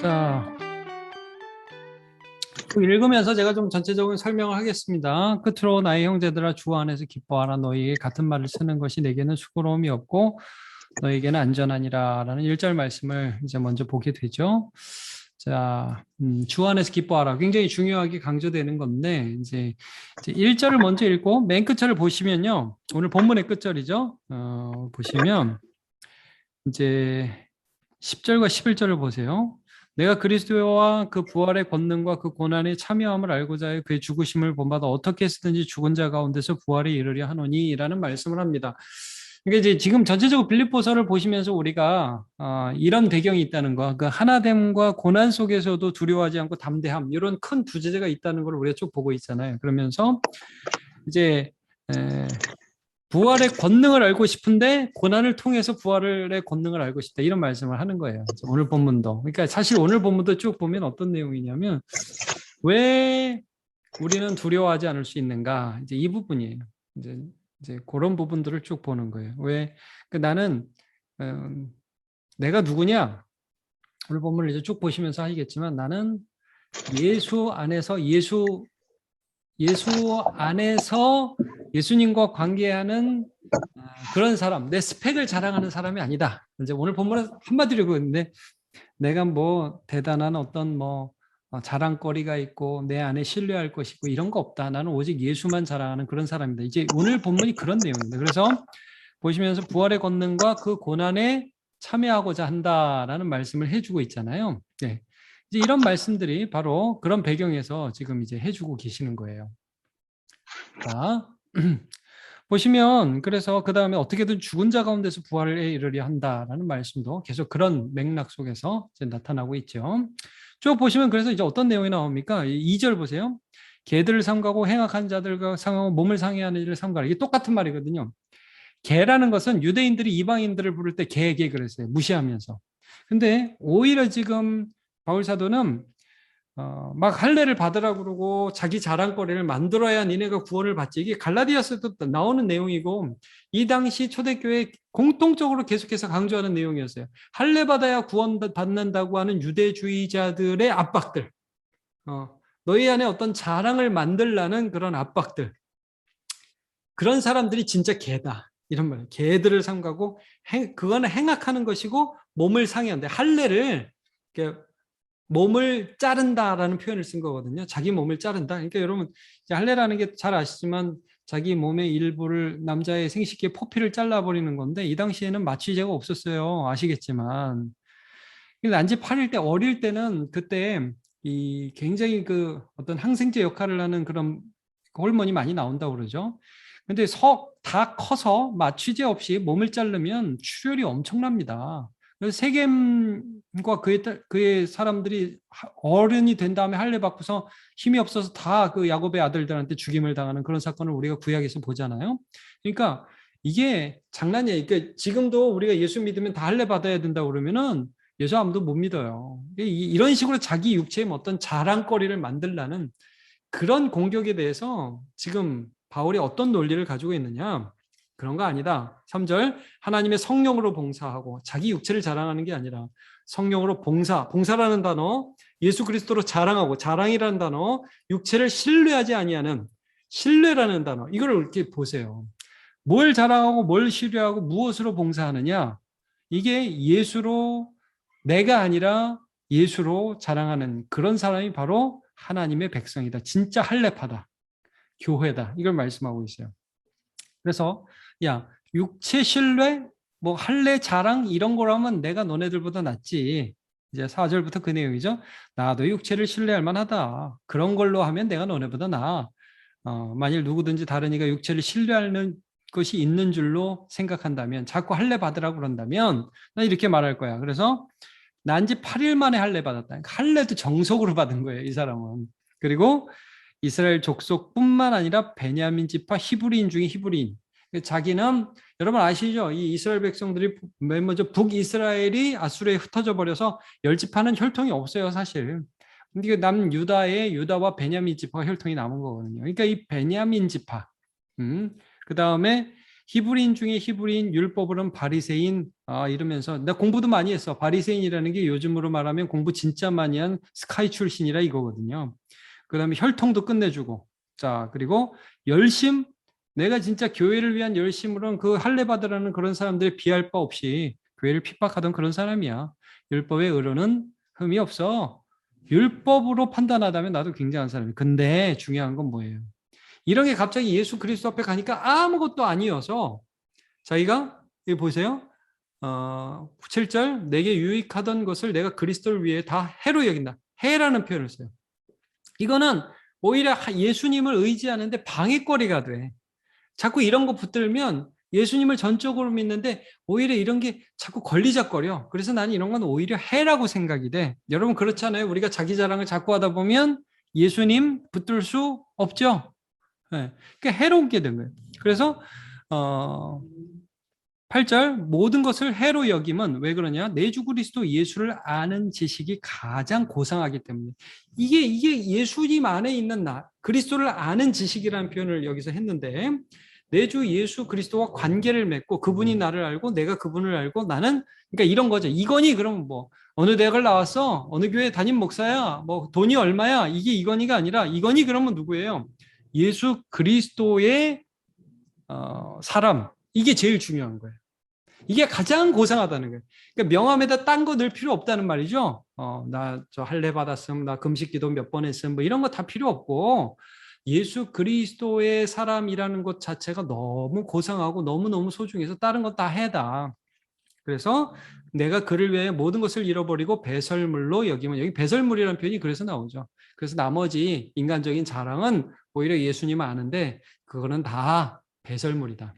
자, 읽으면서 제가 좀 전체적인 설명을 하겠습니다. 끝으로 나의 형제들아 주 안에서 기뻐하라. 너희에게 같은 말을 쓰는 것이 내게는 수고로움이 없고 너희에게는 안전하니라 라는 1절 말씀을 이제 먼저 보게 되죠. 자, 주 안에서 기뻐하라. 굉장히 중요하게 강조되는 건데 이제 1절을 먼저 읽고 맨 끝절을 보시면요. 오늘 본문의 끝절이죠. 보시면 이제 10절과 11절을 보세요. 내가 그리스도와 그 부활의 권능과 그 고난의 참여함을 알고자 해 그의 죽으심을 본받아 어떻게 쓰든지 죽은 자 가운데서 부활에 이르려 하노니 라는 말씀을 합니다. 그러니까 이제 지금 전체적으로 빌립보서를 보시면서 우리가 이런 배경이 있다는 거, 그 하나됨과 고난 속에서도 두려워하지 않고 담대함 이런 큰 두 주제가 있다는 걸 우리가 쭉 보고 있잖아요. 그러면서 이제 부활의 권능을 알고 싶은데 고난을 통해서 부활의 권능을 알고 싶다 이런 말씀을 하는 거예요. 오늘 본문도. 그러니까 사실 오늘 본문도 쭉 보면 어떤 내용이냐면 왜 우리는 두려워하지 않을 수 있는가 이제 이 부분이에요. 이제 그런 부분들을 쭉 보는 거예요. 왜 나는 내가 누구냐? 오늘 본문을 이제 쭉 보시면서 하시겠지만 나는 예수 안에서 예수님과 관계하는 그런 사람, 내 스펙을 자랑하는 사람이 아니다. 이제 오늘 본문은 한마디로 그런데 내가 뭐 대단한 어떤 뭐 자랑거리가 있고 내 안에 신뢰할 것이 있고 이런 거 없다. 나는 오직 예수만 자랑하는 그런 사람이다. 이제 오늘 본문이 그런 내용입니다. 그래서 보시면서 부활의 권능과 그 고난에 참여하고자 한다라는 말씀을 해주고 있잖아요. 네. 이제 이런 말씀들이 바로 그런 배경에서 지금 이제 해주고 계시는 거예요. 자, 보시면 그래서 그 다음에 어떻게든 죽은 자 가운데서 부활에 이르려 한다라는 말씀도 계속 그런 맥락 속에서 이제 나타나고 있죠. 쭉 보시면 그래서 이제 어떤 내용이 나옵니까? 2절 보세요. 개들을 삼가고 행악한 자들과 상하고 몸을 상해하는 일을 삼가라. 이게 똑같은 말이거든요. 개라는 것은 유대인들이 이방인들을 부를 때 개개 그랬어요. 무시하면서. 근데 오히려 지금 바울 사도는 막 할례를 받으라고 그러고 자기 자랑거리를 만들어야 니네가 구원을 받지. 이게 갈라디아서도 나오는 내용이고 이 당시 초대교회 공통적으로 계속해서 강조하는 내용이었어요. 할례 받아야 구원 받는다고 하는 유대주의자들의 압박들. 너희 안에 어떤 자랑을 만들라는 그런 압박들. 그런 사람들이 진짜 개다. 이런 말이에요. 개들을 삼가고 그거는 행악하는 것이고 몸을 상해한다. 할례를 몸을 자른다라는 표현을 쓴 거거든요. 자기 몸을 자른다. 그러니까 여러분 할례라는 게 잘 아시지만 자기 몸의 일부를 남자의 생식기의 포피를 잘라버리는 건데 이 당시에는 마취제가 없었어요. 아시겠지만 난지 8일 때 어릴 때는 그때 이 굉장히 그 어떤 항생제 역할을 하는 그런 호르몬이 많이 나온다고 그러죠. 근데 다 커서 마취제 없이 몸을 자르면 출혈이 엄청납니다. 그래서 세겜과 그의 사람들이 어른이 된 다음에 할례 받고서 힘이 없어서 다 그 야곱의 아들들한테 죽임을 당하는 그런 사건을 우리가 구약에서 보잖아요. 그러니까 이게 장난이에요. 그러니까 지금도 우리가 예수 믿으면 다 할례 받아야 된다고 그러면은 예수 아무도 못 믿어요. 이런 식으로 자기 육체의 어떤 자랑거리를 만들라는 그런 공격에 대해서 지금 바울이 어떤 논리를 가지고 있느냐? 그런 거 아니다. 3절 하나님의 성령으로 봉사하고 자기 육체를 자랑하는 게 아니라 성령으로 봉사라는 단어, 예수 그리스도로 자랑하고 자랑이라는 단어, 육체를 신뢰하지 아니하는 신뢰라는 단어. 이걸 이렇게 보세요. 뭘 자랑하고 뭘 신뢰하고 무엇으로 봉사하느냐? 이게 예수로 내가 아니라 예수로 자랑하는 그런 사람이 바로 하나님의 백성이다. 진짜 할례파다. 교회다. 이걸 말씀하고 있어요. 그래서 육체 신뢰, 뭐 할례 자랑 이런 거라면 내가 너네들보다 낫지. 이제 4절부터 그 내용이죠. 나도 육체를 신뢰할 만하다. 그런 걸로 하면 내가 너네보다 나아. 만일 누구든지 다른 이가 육체를 신뢰하는 것이 있는 줄로 생각한다면 자꾸 할례 받으라고 그런다면 나 이렇게 말할 거야. 그래서 난지 8일 만에 할례 받았다. 할례도 정석으로 받은 거예요, 이 사람은. 그리고 이스라엘 족속뿐만 아니라 베냐민 지파 히브리인 중에 히브리인. 자기는 여러분 아시죠? 이 이스라엘 백성들이 맨 먼저 북이스라엘이 아수르에 흩어져 버려서 열지파는 혈통이 없어요, 사실. 근데 남유다의 유다와 베냐민 지파가 혈통이 남은 거거든요. 그러니까 이 베냐민 지파, 그 다음에 히브리인 중에 히브리인, 율법으로는 바리새인 이러면서 나 공부도 많이 했어. 바리새인이라는 게 요즘으로 말하면 공부 진짜 많이 한 스카이 출신이라 이거거든요. 그다음에 혈통도 끝내주고 자 그리고 열심 내가 진짜 교회를 위한 열심으로는 그 할례 받으라는 그런 사람들의 비할 바 없이 교회를 핍박하던 그런 사람이야. 율법의 의로는 흠이 없어. 율법으로 판단하다면 나도 굉장한 사람이에요. 근데 중요한 건 뭐예요? 이런 게 갑자기 예수 그리스도 앞에 가니까 아무것도 아니어서 자기가 여기 보세요. 7절 내게 유익하던 것을 내가 그리스도를 위해 다 해로 여긴다. 해라는 표현을 써요. 이거는 오히려 예수님을 의지하는데 방해거리가 돼. 자꾸 이런 거 붙들면 예수님을 전적으로 믿는데 오히려 이런 게 자꾸 걸리적거려. 그래서 나는 이런 건 오히려 해라고 생각이 돼. 여러분 그렇잖아요. 우리가 자기 자랑을 자꾸 하다 보면 예수님 붙들 수 없죠. 네. 그러니까 해로운 게 된 거예요. 그래서 8절 모든 것을 해로 여김은 왜 그러냐? 내 주 그리스도 예수를 아는 지식이 가장 고상하기 때문에 이게 예수님 안에 있는 나 그리스도를 아는 지식이라는 표현을 여기서 했는데 내 주 예수 그리스도와 관계를 맺고 그분이 나를 알고 내가 그분을 알고 나는 그러니까 이런 거죠. 이건희 그럼 뭐 어느 대학을 나왔어? 어느 교회 담임 목사야? 뭐 돈이 얼마야? 이게 이건희가 아니라 이건희 그러면 누구예요? 예수 그리스도의 사람 이게 제일 중요한 거예요. 이게 가장 고상하다는 거예요. 그러니까 명함에다 딴 거 넣을 필요 없다는 말이죠. 나 저 할례 받았음, 나 금식기도 몇 번 했음, 뭐 이런 거 다 필요 없고 예수 그리스도의 사람이라는 것 자체가 너무 고상하고 너무너무 소중해서 다른 거 다 해다. 그래서 내가 그를 위해 모든 것을 잃어버리고 배설물로 여기면 여기 배설물이라는 표현이 그래서 나오죠. 그래서 나머지 인간적인 자랑은 오히려 예수님을 아는데 그거는 다 배설물이다.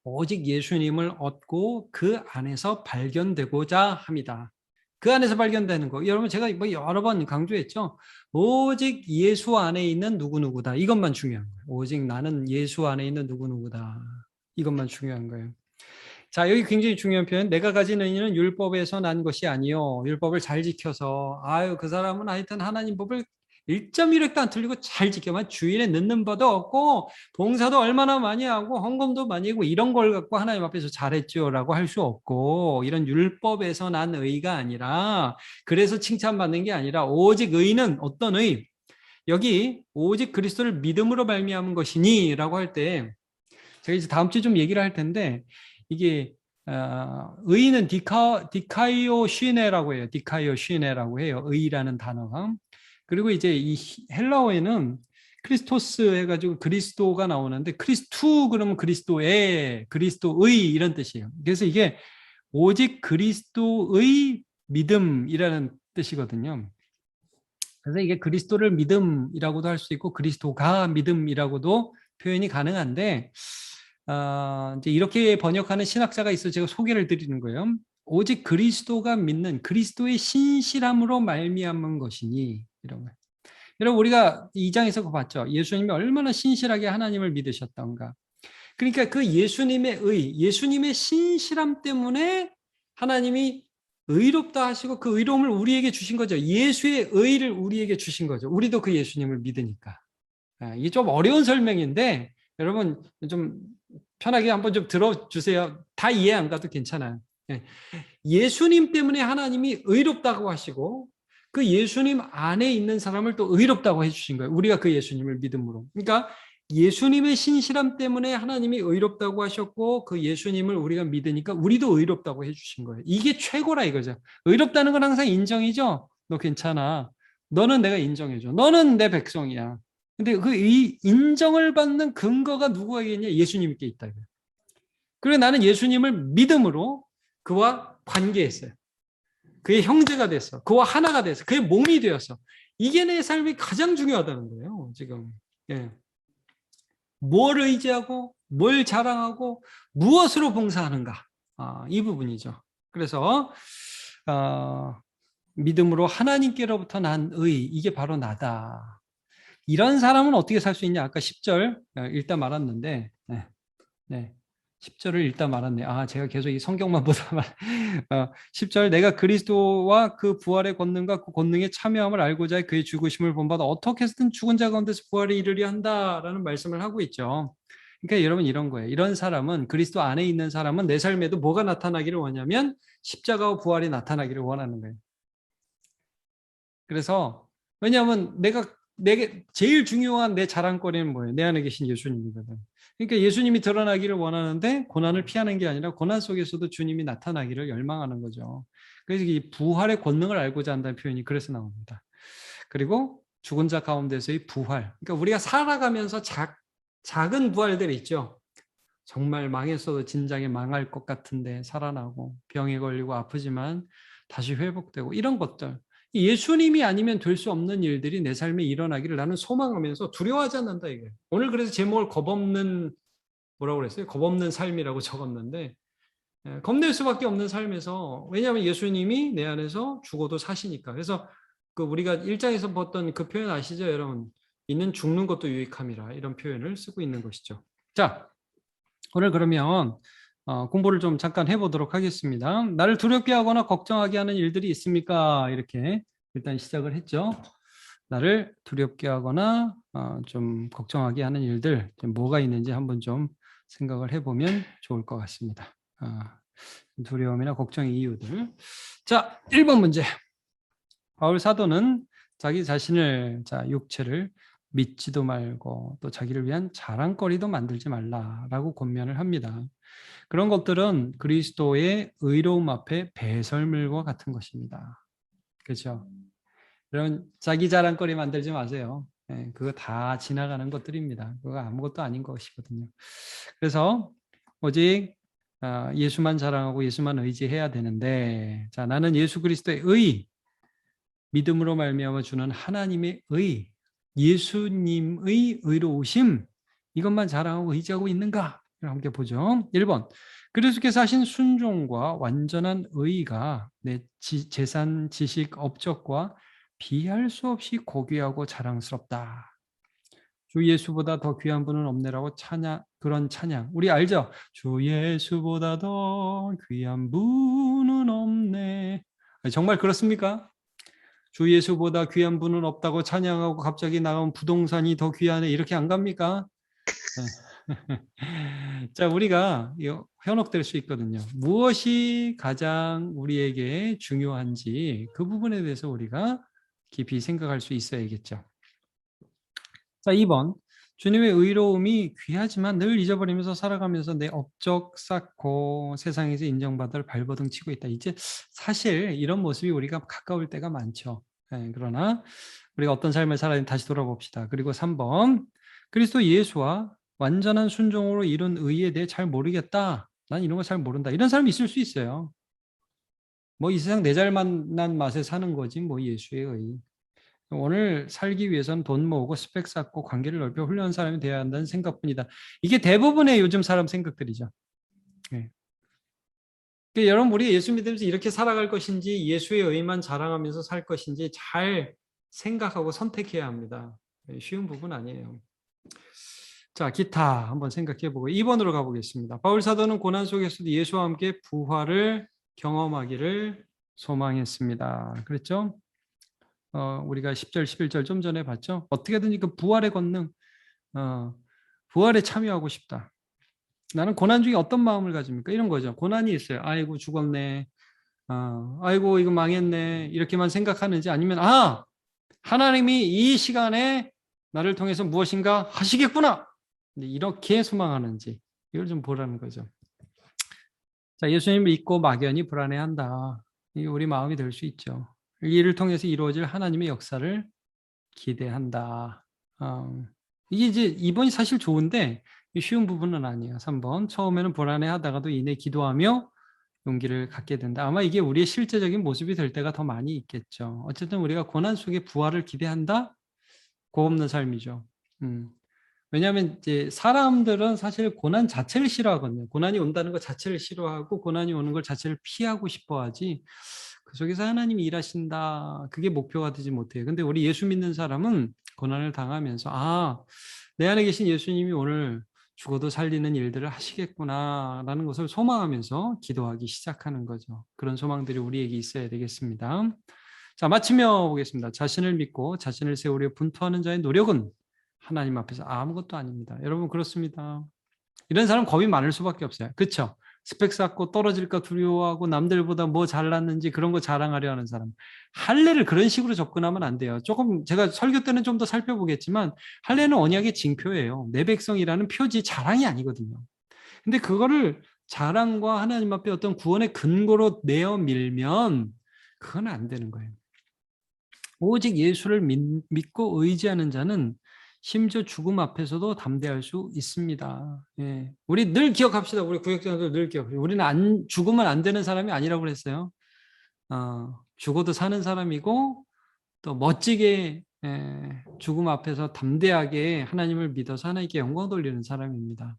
오직 예수님을 얻고 그 안에서 발견되고자 합니다. 그 안에서 발견되는 거. 여러분 제가 뭐 여러 번 강조했죠. 오직 예수 안에 있는 누구누구다. 이것만 중요한 거예요. 오직 나는 예수 안에 있는 누구누구다. 이것만 중요한 거예요. 자, 여기 굉장히 중요한 표현. 내가 가진 의는 율법에서 난 것이 아니요. 율법을 잘 지켜서 그 사람은 하여튼 하나님 법을 1.1획도 안 틀리고 잘 지켜만 주일에 늦는 바도 없고 봉사도 얼마나 많이 하고 헌금도 많이 하고 이런 걸 갖고 하나님 앞에서 잘했죠라고 할 수 없고 이런 율법에서 난 의가 아니라 그래서 칭찬받는 게 아니라 오직 의는 어떤 의? 여기 오직 그리스도를 믿음으로 말미암은 것이니라고 할 때 제가 이제 다음 주에 좀 얘기를 할 텐데 이게 의는 디카이오 쉬네라고 해요. 디카이오 쉬네라고 해요. 의라는 단어가. 그리고 이제 이 헬라어에는 크리스토스 해가지고 그리스도가 나오는데 크리스투 그러면 그리스도의 그리스도의 이런 뜻이에요. 그래서 이게 오직 그리스도의 믿음이라는 뜻이거든요. 그래서 이게 그리스도를 믿음이라고도 할 수 있고 그리스도가 믿음이라고도 표현이 가능한데 이제 이렇게 번역하는 신학자가 있어 제가 소개를 드리는 거예요. 오직 그리스도가 믿는 그리스도의 신실함으로 말미암은 것이니 이런 거예요. 여러분 우리가 2장에서 그거 봤죠. 예수님이 얼마나 신실하게 하나님을 믿으셨던가. 그러니까 그 예수님의 예수님의 신실함 때문에 하나님이 의롭다 하시고 그 의로움을 우리에게 주신 거죠. 예수의 의를 우리에게 주신 거죠. 우리도 그 예수님을 믿으니까. 이게 좀 어려운 설명인데 여러분 좀 편하게 한번 좀 들어주세요. 다 이해 안 가도 괜찮아요. 예수님 때문에 하나님이 의롭다고 하시고 그 예수님 안에 있는 사람을 또 의롭다고 해주신 거예요. 우리가 그 예수님을 믿음으로. 그러니까 예수님의 신실함 때문에 하나님이 의롭다고 하셨고 그 예수님을 우리가 믿으니까 우리도 의롭다고 해주신 거예요. 이게 최고라 이거죠. 의롭다는 건 항상 인정이죠. 너 괜찮아. 너는 내가 인정해줘. 너는 내 백성이야. 근데 그 이 인정을 받는 근거가 누구에게 있냐? 예수님께 있다. 그리고 나는 예수님을 믿음으로 그와 관계했어요. 그의 형제가 됐어. 그와 하나가 됐어. 그의 몸이 되었어. 이게 내 삶이 가장 중요하다는 거예요. 지금. 예. 뭘 의지하고 뭘 자랑하고 무엇으로 봉사하는가. 이 부분이죠. 그래서 믿음으로 하나님께로부터 난 의, 이게 바로 나다. 이런 사람은 어떻게 살 수 있냐? 아까 10절 읽다 말았는데, 네. 10절을 읽다 말았네. 제가 계속 이 성경만 보다만 10절 내가 그리스도와 그 부활의 권능과 그 권능의 참여함을 알고자 해 그의 죽으심을 본받아 어떻게 해서든 죽은 자 가운데서 부활에 이르려 한다라는 말씀을 하고 있죠. 그러니까 여러분 이런 거예요. 이런 사람은 그리스도 안에 있는 사람은 내 삶에도 뭐가 나타나기를 원하냐면 십자가와 부활이 나타나기를 원하는 거예요. 그래서 왜냐하면 내게 제일 중요한 내 자랑거리는 뭐예요? 내 안에 계신 예수님이거든. 그러니까 예수님이 드러나기를 원하는데 고난을 피하는 게 아니라 고난 속에서도 주님이 나타나기를 열망하는 거죠. 그래서 이 부활의 권능을 알고자 한다는 표현이 그래서 나옵니다. 그리고 죽은 자 가운데서의 부활. 그러니까 우리가 살아가면서 작은 부활들이 있죠. 정말 망했어도 진작에 망할 것 같은데 살아나고 병에 걸리고 아프지만 다시 회복되고 이런 것들. 예수님이 아니면 될 수 없는 일들이 내 삶에 일어나기를 나는 소망하면서 두려워하지 않는다 이게. 오늘 그래서 제목을 겁없는 뭐라고 그랬어요? 겁없는 삶이라고 적었는데 겁낼 수밖에 없는 삶에서 왜냐하면 예수님이 내 안에서 죽어도 사시니까. 그래서 그 우리가 일장에서 봤던 그 표현 아시죠, 여러분? 이는 죽는 것도 유익함이라 이런 표현을 쓰고 있는 것이죠. 자, 오늘 그러면 공부를 좀 잠깐 해보도록 하겠습니다. 나를 두렵게 하거나 걱정하게 하는 일들이 있습니까? 이렇게 일단 시작을 했죠. 나를 두렵게 하거나 좀 걱정하게 하는 일들 뭐가 있는지 한번 좀 생각을 해보면 좋을 것 같습니다. 두려움이나 걱정의 이유들. 자, 1번 문제. 바울 사도는 자기 자신을 육체를 믿지도 말고 또 자기를 위한 자랑거리도 만들지 말라라고 권면을 합니다. 그런 것들은 그리스도의 의로움 앞에 배설물과 같은 것입니다. 그렇죠? 여러분 자기 자랑거리 만들지 마세요. 그거 다 지나가는 것들입니다. 그거 아무것도 아닌 것이거든요. 그래서 오직 예수만 자랑하고 예수만 의지해야 되는데 자 나는 예수 그리스도의 의 믿음으로 말미암아 주는 하나님의 의 예수님의 의로우심 이것만 자랑하고 의지하고 있는가? 함께 보죠. 1번 그리스도께서 하신 순종과 완전한 의가 내 재산, 지식, 업적과 비할 수 없이 고귀하고 자랑스럽다. 주 예수보다 더 귀한 분은 없네라고 그런 찬양. 우리 알죠? 주 예수보다 더 귀한 분은 없네. 정말 그렇습니까? 주 예수보다 귀한 분은 없다고 찬양하고 갑자기 나온 부동산이 더 귀하네. 이렇게 안 갑니까? 자, 우리가 현혹될 수 있거든요. 무엇이 가장 우리에게 중요한지 그 부분에 대해서 우리가 깊이 생각할 수 있어야겠죠. 자, 2번. 주님의 의로움이 귀하지만 늘 잊어버리면서 살아가면서 내 업적 쌓고 세상에서 인정받을 발버둥 치고 있다. 이제 사실 이런 모습이 우리가 가까울 때가 많죠. 그러나 우리가 어떤 삶을 살아야 되는지 다시 돌아봅시다. 그리고 3번. 그리스도 예수와 완전한 순종으로 이룬 의에 대해 잘 모르겠다. 난 이런 거 잘 모른다. 이런 사람이 있을 수 있어요. 뭐 이 세상 내 잘 만난 맛에 사는 거지 뭐 예수의 의. 오늘 살기 위해서는 돈 모으고 스펙 쌓고 관계를 넓혀 훌륭한 사람이 되어야 한다는 생각뿐이다. 이게 대부분의 요즘 사람 생각들이죠. 네. 그러니까 여러분 우리 예수 믿으면서 이렇게 살아갈 것인지 예수의 의만 자랑하면서 살 것인지 잘 생각하고 선택해야 합니다. 쉬운 부분 아니에요. 자, 기타 한번 생각해보고 2번으로 가보겠습니다. 바울 사도는 고난 속에서도 예수와 함께 부활을 경험하기를 소망했습니다. 그랬죠? 우리가 10절, 11절 좀 전에 봤죠? 어떻게든지 그 부활의 권능, 부활에 참여하고 싶다. 나는 고난 중에 어떤 마음을 가집니까? 이런 거죠. 고난이 있어요. 아이고, 죽었네. 아이고, 이거 망했네. 이렇게만 생각하는지 아니면, 하나님이 이 시간에 나를 통해서 무엇인가 하시겠구나. 이렇게 소망하는지, 이걸 좀 보라는 거죠. 자, 예수님을 믿고 막연히 불안해한다. 이게 우리 마음이 될 수 있죠. 이 일을 통해서 이루어질 하나님의 역사를 기대한다. 이게 이제 2번이 사실 좋은데 쉬운 부분은 아니에요. 3번 처음에는 불안해하다가도 이내 기도하며 용기를 갖게 된다. 아마 이게 우리의 실제적인 모습이 될 때가 더 많이 있겠죠. 어쨌든 우리가 고난 속에 부활을 기대한다. 고 없는 삶이죠. 왜냐하면 이제 사람들은 사실 고난 자체를 싫어하거든요. 고난이 온다는 것 자체를 싫어하고 고난이 오는 걸 자체를 피하고 싶어하지. 그 속에서 하나님이 일하신다. 그게 목표가 되지 못해요. 근데 우리 예수 믿는 사람은 고난을 당하면서 내 안에 계신 예수님이 오늘 죽어도 살리는 일들을 하시겠구나라는 것을 소망하면서 기도하기 시작하는 거죠. 그런 소망들이 우리에게 있어야 되겠습니다. 자, 마치며 보겠습니다. 자신을 믿고 자신을 세우려 분투하는 자의 노력은 하나님 앞에서 아무것도 아닙니다. 여러분 그렇습니다. 이런 사람 겁이 많을 수밖에 없어요. 그렇죠? 스펙 쌓고 떨어질까 두려워하고 남들보다 뭐 잘났는지 그런 거 자랑하려 하는 사람. 할례를 그런 식으로 접근하면 안 돼요. 조금 제가 설교 때는 좀 더 살펴보겠지만 할례는 언약의 징표예요. 내 백성이라는 표지, 자랑이 아니거든요. 근데 그거를 자랑과 하나님 앞에 어떤 구원의 근거로 내어 밀면 그건 안 되는 거예요. 오직 예수를 믿고 의지하는 자는 심지어 죽음 앞에서도 담대할 수 있습니다. 예. 우리 늘 기억합시다. 우리 구역장들 늘 기억해요. 우리는 죽으면 안 되는 사람이 아니라고 그랬어요. 죽어도 사는 사람이고 또 멋지게 죽음 앞에서 담대하게 하나님을 믿어서 하나님께 영광 돌리는 사람입니다.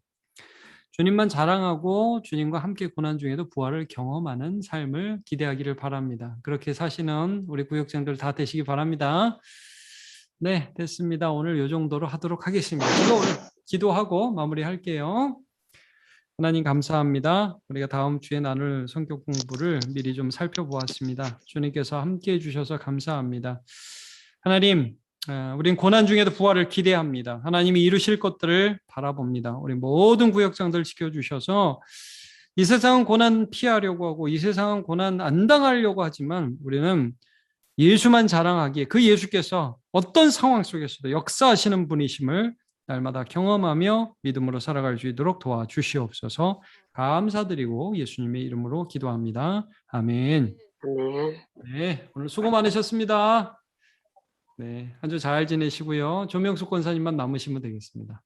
주님만 자랑하고 주님과 함께 고난 중에도 부활을 경험하는 삶을 기대하기를 바랍니다. 그렇게 사시는 우리 구역장들 다 되시기 바랍니다. 네, 됐습니다. 오늘 이 정도로 하도록 하겠습니다. 제가 오늘 기도하고 마무리할게요. 하나님 감사합니다. 우리가 다음 주에 나눌 성격 공부를 미리 좀 살펴보았습니다. 주님께서 함께해 주셔서 감사합니다. 하나님, 우린 고난 중에도 부활을 기대합니다. 하나님이 이루실 것들을 바라봅니다. 우리 모든 구역장들 지켜주셔서 이 세상은 고난 피하려고 하고 이 세상은 고난 안 당하려고 하지만 우리는 예수만 자랑하기에 그 예수께서 어떤 상황 속에서도 역사하시는 분이심을 날마다 경험하며 믿음으로 살아갈 수 있도록 도와주시옵소서. 감사드리고 예수님의 이름으로 기도합니다. 아멘. 네, 오늘 수고 많으셨습니다. 네, 한 주 잘 지내시고요. 조명숙 권사님만 남으시면 되겠습니다.